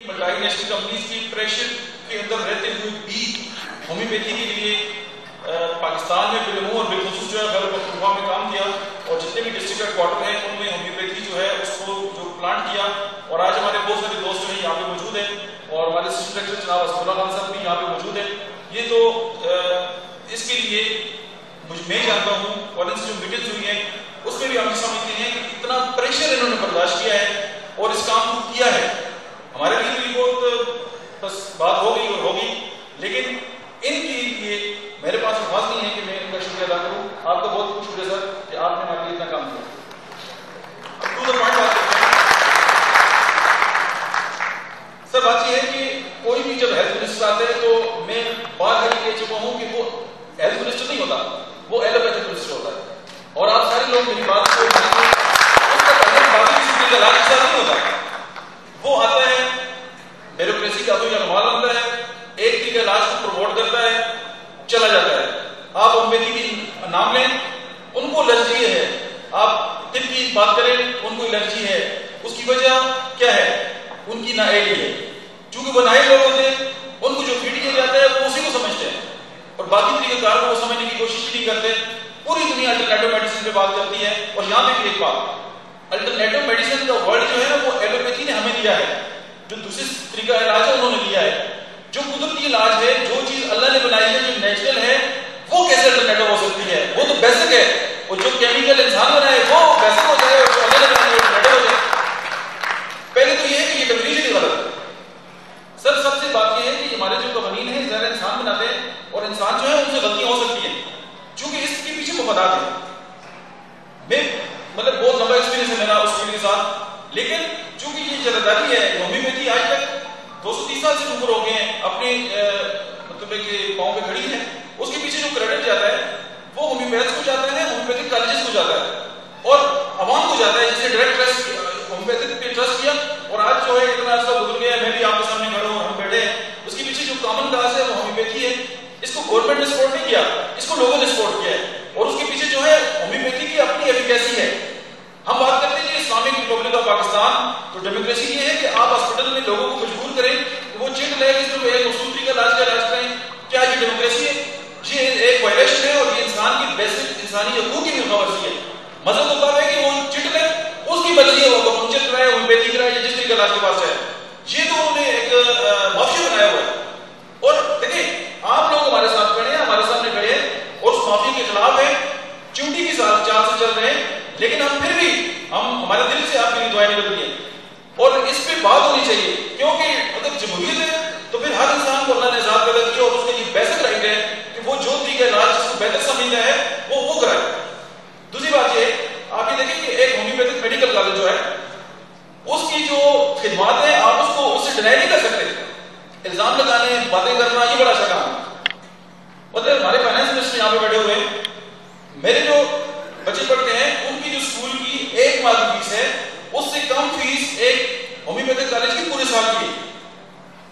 Multinational companies की pressure के अंदर रहते हुए भी होम्योपैथी के लिए पाकिस्तान में बिलमू और बिलखुसूस जो है गैर पख्तूनख्वा में काम किया और जितने भी डिस्ट्रिक्ट हेडक्वार्टर हैं उनमें होम्योपैथी जो है उसको जो प्लांट किया। और आज हमारे बहुत सारे दोस्त जो है यहाँ पे मौजूद हैं और हमारे असिस्टेंट डायरेक्टर जनाब असदुल्ला खान साहब भी यहाँ पे मौजूद हैं। ये तो इसके लिए मैं जानता हूँ और इनसे जो मीटिंग्स हुई हैं उसमें भी हम समझते हैं कि इतना प्रेशर इन्होंने बर्दाश्त किया है और इस काम को किया है। हमारे लिए भी बहुत बस बात हो गई और होगी, लेकिन इनके लिए मेरे पास अल्फाज नहीं है कि मैं इनका शुक्रिया अदा करूं। आपका बहुत बहुत शुक्रिया सर कि आपने हमारे लिए इतना काम किया। टू द पॉइंट बात करते हैं सर। बात यह है कि कोई भी जब हेल्थ मिनिस्टर आते हैं तो मैं बार बार कह चुका हूं कि वो हेल्थ मिनिस्टर नहीं होता, वो एलोपैथिक मिनिस्टर होता है। और आप सारे लोग मेरी बात को मानिए, उसका पहले बाकी किसी का इलाज नहीं होता। वो आता है ब्यूरोक्रेसी का कोई अनुमान बनता है, एक तरीके इलाज को प्रमोट करता है, चला जाता है। आप होम्योपैथी की नाम लें, उनको एलर्जी है। आप तिल की बात करें, उनको एलर्जी है। उसकी वजह क्या है? उनकी नाअहली है। चूंकि वो नाअहल लोग होते हैं, उनको जो फीड किया जाता है वो उसी को समझते हैं और बाकी तरीकेकार को वो समझने की कोशिश नहीं करते। पूरी दुनिया अल्टरनेटिव मेडिसिन पे बात करती है और यहाँ पे भी एक बात, अल्टरनेटिव मेडिसिन का वर्ड जो है ना वो एलोपैथी ने हमें दिया है। जो दूसरी तरीका इलाज है उन्होंने दिया है। जो कुदरती इलाज है, जो चीज अल्लाह ने बनाई है, जो नेचुरल है, वो कैसे अल्टरनेटिव हो सकती है? वो तो बेसिक है। और जो केमिकल इंसान बनाए वो बेसिक हो जाए और जो अल्लाह ने बनाई अल्टरनेटिव हो जाए। पहले तो ये है कि ये डेफिनेशन ही गलत है सर। सबसे बात ये है कि हमारे जो कवानीन है ज़रा इंसान बनाते हैं और इंसान जो है उनसे गलतियां हो सकती है, क्योंकि इसके पीछे मफादात है। मैं मतलब बहुत लंबा एक्सपीरियंस है मेरा उस फील्ड के साथ, लेकिन चूंकि ये जल्दबाजी है, होम्योपैथी आज तक 230 साल से ऊपर हो गए हैं अपने मतलब के पांव पे खड़ी है। उसके पीछे जो क्रेडिट जाता है वो होम्योपैथ को जाता है, होम्योपैथिक कॉलेजेस को जाता है और अवाम को जाता है, जिसने डायरेक्ट ट्रस्ट होम्योपैथिक पे ट्रस्ट किया। और आज जो है इतना अर्सा गुजर गया, मैं भी आपके सामने खड़ा हूं, हम बैठे हैं, उसके पीछे जो कॉमन काज है वो होम्योपैथी है। इसको गवर्नमेंट ने सपोर्ट नहीं किया, इसको लोगों ने सपोर्ट किया है और उसके पीछे जो है होम्योपैथी की अपनी एफिकेसी है। हम बात करते हैं इस्लामिक रिपब्लिक ऑफ पाकिस्तान, तो डेमोक्रेसी ये है कि आप हॉस्पिटल में लोगों को मजबूर करें कि वो चिट ले एक मसूरी का इलाज करें। क्या ये डेमोक्रेसी है? ये एक वायलेशन है और ये इंसान की बेसिक इंसानी हकूक की मुखावरसी है। मजहब होता है कि वो चिट ले, उसकी मर्जी है, वो मुंचत कराए, होम्योपैथी कराए या जिस तरीके इलाज के पास जाए। ये तो उन्होंने एक माफिया बनाया हुआ है। और देखिए आप लोग हमारे साथ खड़े हैं, हमारे सामने खड़े हैं और उस माफिया के खिलाफ है, चूंटी के साथ चाल से चल रहे हैं, लेकिन हम फिर भी हमारे दिल से आपके लिए दुआएं निकल रही है और इस पे बात होनी चाहिए। क्योंकि अगर जमहूरियत है तो फिर हर इंसान को अल्लाह ने आजाद पैदा किया और उसका ये बेसिक राइट है कि वो जो तरीका इलाज जिसको बेहतर समझता है वो कराए। दूसरी बात ये, आप ये देखें कि एक होम्योपैथिक मेडिकल कॉलेज जो है उसकी जो खिदमात है आप उसको उससे डिनाई नहीं कर सकते। इल्जाम लगाने, बातें करना, ये बड़ा अच्छा काम है। मतलब हमारे फाइनेंस मिनिस्टर यहाँ पे बैठे हुए हैं, मेरे जो बच्चे पढ़ते हैं उनकी जो स्कूल की एक माह की फीस है उससे कम फीस एक होम्योपैथिक कॉलेज की पूरे साल की।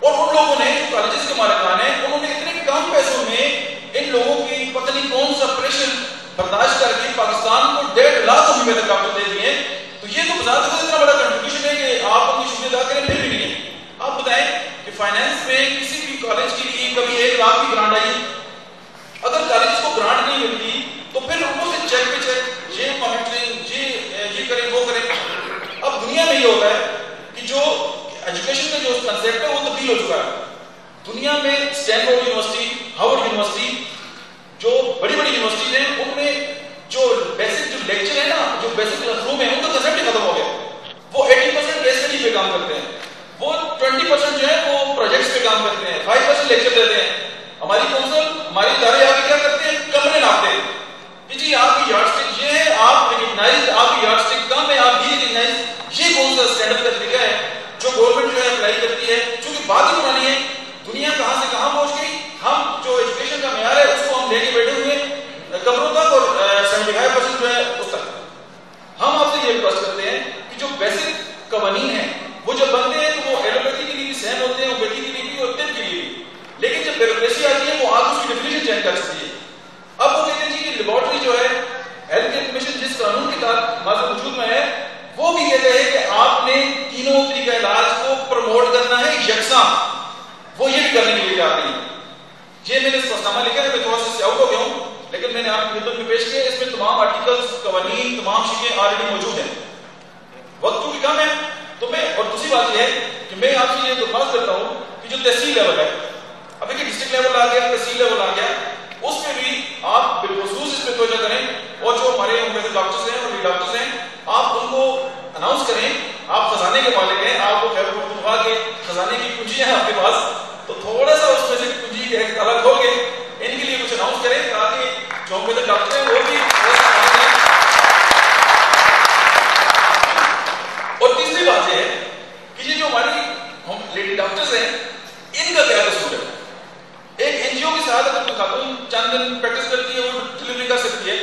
और उन लोगों ने जो कॉलेजेस के मालिकान हैं उन्होंने इतने कम पैसों में इन लोगों की पता नहीं कौन सा प्रेशर बर्दाश्त करके पाकिस्तान को 1.5 लाख होम्योपैथिक डॉक्टर दे दिए। तो ये तो बता दो इतना बड़ा कंट्रीब्यूशन है कि आप उनकी शुक्रिया अदा करें, फिर भी नहीं है। आप बताएं कि फाइनेंस में किसी भी कॉलेज के लिए कभी 1 लाख की ग्रांट आई? अगर कॉलेज को ग्रांट नहीं मिलती तो फिर उनको से चेक पे चेक, ये मॉनिटरिंग, ये करें वो करें। अब दुनिया में ये होता है कि जो एजुकेशन का जो कंसेप्ट है वो तब्दील हो चुका है। दुनिया में स्टैनफोर्ड यूनिवर्सिटी, हार्वर्ड यूनिवर्सिटी, जो बड़ी बड़ी यूनिवर्सिटीज हैं, उनमें जो बेसिक जो लेक्चर है ना, जो बेसिक क्लासरूम है, उनका कंसेप्ट ही खत्म हो गया। वो 80% केस स्टडी पे काम करते हैं, वो 20% जो है वो प्रोजेक्ट्स पे काम करते हैं, 5% लेक्चर देते हैं। हमारी काउंसिल, हमारी इदारे आगे क्या करते हैं? कमरे नापते हैं कि जी आपकी यार्डस्टिक ये है, आप रिकग्नाइज, आपकी यार्डस्टिक कम है, आप ये रिकग्नाइज। ये कौन सा स्टैंडर्ड का तरीका है जो गवर्नमेंट जो है अप्लाई करती है? क्योंकि बात ही पुरानी है, दुनिया कहां से कहां पहुंच गई। हम जो एजुकेशन का मेयार है उसको हम लेके बैठे हुए कमरों तक और 75% जो है उस तक। हम आपसे ये रिक्वेस्ट करते हैं कि जो बेसिक कवानीन है वो जब बनते हैं तो वो एलोपैथी के लिए भी सेम होते हैं, होम्योपैथी के लिए भी और तिब के लिए भी। लेकिन जब ब्यूरोक्रेसी आती है वो आगे उसकी डेफिनेशन चेंज कर सकती है। अब वो कहते हैं जी कि लेबोरेटरी जो है हेल्थ केयर कमीशन जिस कानून के तहत वजूद में है वो भी कहते हैं कि आपने तीनों तरीका इलाज को प्रमोट करना है, यकसा, वो ये भी करने के लिए तैयार नहीं। ये मैंने प्रस्तावना लिखा है, मैं थोड़ा सा आउट हो गया हूं, लेकिन मैंने आपकी खिदमत में पेश किया। इसमें तमाम आर्टिकल्स, कवानीन, तमाम चीजें ऑलरेडी मौजूद हैं। वक्त चूंकि कम है तो मैं, और दूसरी बात यह है कि मैं आपसे ये दरख्वास्त करता हूं कि जो तहसील लेवल है, अभी कि डिस्ट्रिक्ट लेवल आ गया, तहसील लेवल आ गया, उसमें भी आप बिलखुसूस इस पर तवज्जो करें। और जो हमारे होम्योपैथिक डॉक्टर्स हैं और लीड डॉक्टर्स हैं, आप उनको अनाउंस करें। आप खजाने के मालिक हैं, आपको खैबर पख्तूनख्वा के खजाने की कुंजियां हैं आपके पास, तो थोड़ा सा उसमें से कुंजी अलग खोल के इनके लिए कुछ अनाउंस करें, ताकि जो होम्योपैथिक डॉक्टर हैं वो भी। और तीसरी बात यह है कि ये जो हमारी लेडी डॉक्टर्स हैं, इनका क्या कसूर है? एक एनजीओ के साथ अगर कोई खातून चंद दिन प्रैक्टिस करती है, वो डिलीवरी कर सकती है।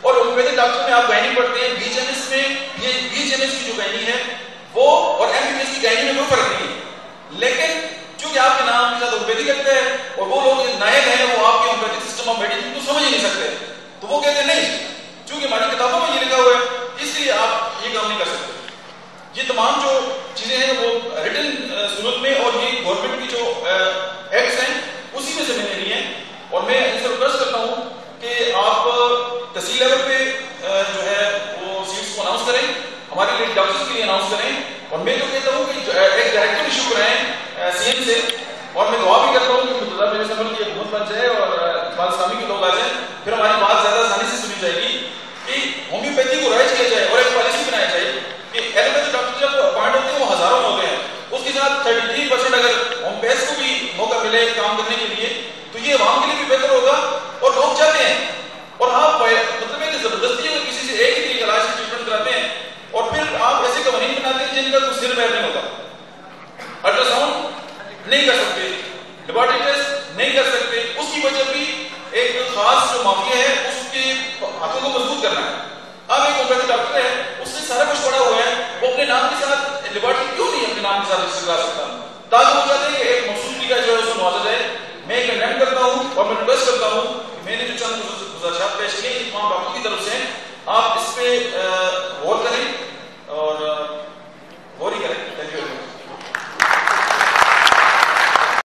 और होम्योपैथिक डॉक्टर में आप गायनी पढ़ते हैं, बीएचएमएस में, ये बीएचएमएस की जो गायनी है वो और एमबीबीएस की गायनी में कोई फर्क नहीं है। लेकिन चूंकि आपके नाम के साथ होम्योपैथी करते हैं और वो लोग नायक हैं, वो आपके होम्योपैथिक सिस्टम ऑफ मेडिसिन को समझ ही नहीं सकते, तो वो कहते हैं नहीं, चूंकि हमारी किताबों में ये लिखा हुआ है, इसलिए आप ये काम नहीं कर सकते। ये तमाम जो चीजें हैं वो रिटन सूरत में, और ये गवर्नमेंट की जो एक्ट्स हैं उसी में से मैंने ली है। और मैं इनसे रिक्वेस्ट करता हूं कि आप तहसील लेवल पे जो है वो सीट्स को अनाउंस करें, हमारे लिए डॉक्टर्स के लिए अनाउंस करें। और मैं तो कहता हूं कि एक डायरेक्टिव इशू कराएं सीएम से। और मैं दुआ भी करता हूं कि मुतल्ला मेरे समझ की हुकूमत बन जाए और इकबाल इस्लामी के लोग आ जाए, फिर हमारी बात ज्यादा आसानी से सुनी जाएगी कि होम्योपैथी को राइज किया जाए और एक पॉलिसी बनाई जाए कि एलोपैथिक डॉक्टर जब अपॉइंट होते हैं वो हजारों में होते हैं, उसके साथ 33% अगर होम्योपैथ को भी मौका मिले काम करने के लिए, तो ये आवाम के लिए भी बेहतर होगा। और लोग चाहते हैं, और आप मतलब है कि जबरदस्ती अगर किसी से एक ही इलाज की ट्रीटमेंट कराते हैं और फिर आप ऐसे कवानीन बनाते हैं जिनका कुछ सिर पैर नहीं होता, अल्ट्रासाउंड नहीं कर सकते, लेबोरेटरी टेस्ट नहीं कर सकते, उसकी वजह भी एक खास जो माफिया है उसके हाथों को मजबूत करना है। अब एक होम्योपैथिक डॉक्टर है, उससे सारा कुछ पड़ा हुआ है, वो अपने नाम के साथ लेबोरेटरी क्यों नहीं अपने नाम के साथ रजिस्टर करा सकता, ताकि वो चाहते हैं कि एक मखसूस तरीका जो है उसको नवाजा जाए। मैं कंडेम करता हूं और मैं रिक्वेस्ट करता हूं कि मैंने जो चंद गुज़ारिशात पेश किए तमाम डॉक्टर की तरफ से, आप इस पे